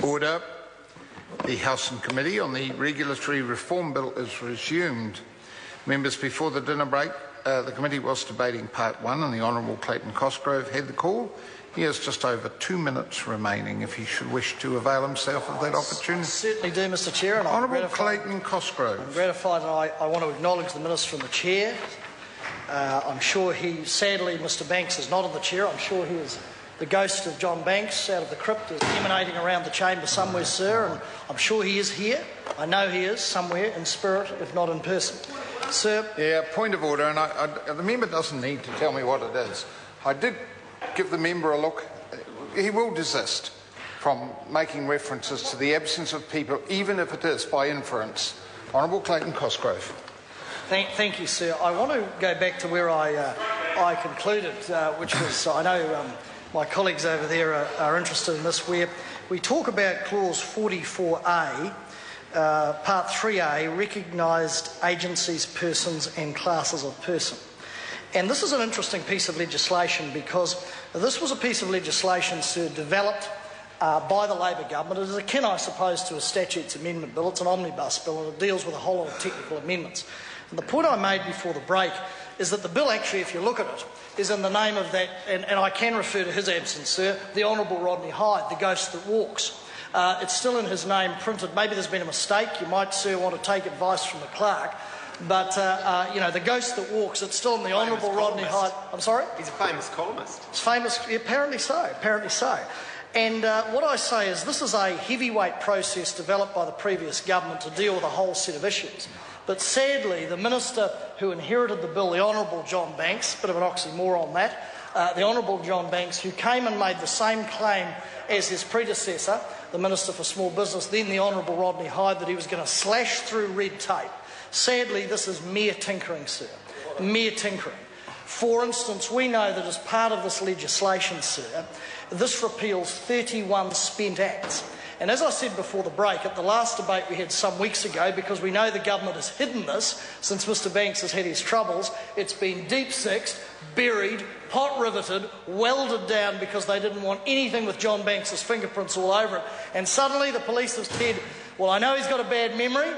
Order. The House and Committee on the Regulatory Reform Bill is resumed. Members, before the dinner break, the committee was debating Part 1 and the Honourable Clayton Cosgrove had the call. He has just over 2 minutes remaining if he should wish to avail himself of that opportunity. I certainly do, Mr Chair. And Honourable Clayton Cosgrove. I'm gratified, and I want to acknowledge the Minister and the Chair. I'm sure sadly Mr Banks is not in the chair. I'm sure he is. The ghost of John Banks out of the crypt is emanating around the chamber somewhere, sir, and I'm sure he is here. I know he is somewhere in spirit, if not in person. Sir? Yeah, point of order, and the member doesn't need to tell me what it is. I did give the member a look. He will desist from making references to the absence of people, even if it is by inference. Honourable Clayton Cosgrove. Thank you, sir. I want to go back to where I concluded, which was, I know my colleagues over there are interested in this, where we talk about Clause 44A, Part 3A, recognised agencies, persons and classes of person. And this is an interesting piece of legislation because this was a piece of legislation, sir, developed by the Labor government. It is akin, I suppose, to a statutes amendment bill. It's an omnibus bill and it deals with a whole lot of technical amendments. And the point I made before the break is that the bill actually, if you look at it, is in the name of that, and I can refer to his absence, sir, the Honourable Rodney Hyde, the ghost that walks. It's still in his name printed. Maybe there's been a mistake. You might, sir, want to take advice from the clerk. But, you know, the ghost that walks, it's still in the Honourable Rodney Hyde. I'm sorry? He's a famous columnist. It's famous, apparently so, apparently so. And what I say is this is a heavyweight process developed by the previous government to deal with a whole set of issues. But sadly, the minister who inherited the bill, the Honourable John Banks, bit of an oxymoron that, the Honourable John Banks, who came and made the same claim as his predecessor, the Minister for Small Business, then the Honourable Rodney Hyde, that he was going to slash through red tape. Sadly, this is mere tinkering, sir, mere tinkering. For instance, we know that as part of this legislation, sir, this repeals 31 spent acts. And as I said before the break, at the last debate we had some weeks ago, because we know the government has hidden this since Mr Banks has had his troubles, it's been deep-sixed, buried, pot-riveted, welded down because they didn't want anything with John Banks's fingerprints all over it. And suddenly the police have said, well, I know he's got a bad memory,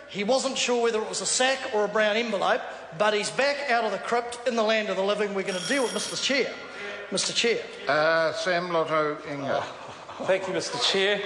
he wasn't sure whether it was a sack or a brown envelope, but he's back out of the crypt in the land of the living. We're going to deal with Mr Chair. Mr Chair. Sam Lotto Inga. Thank you, Mr Chair.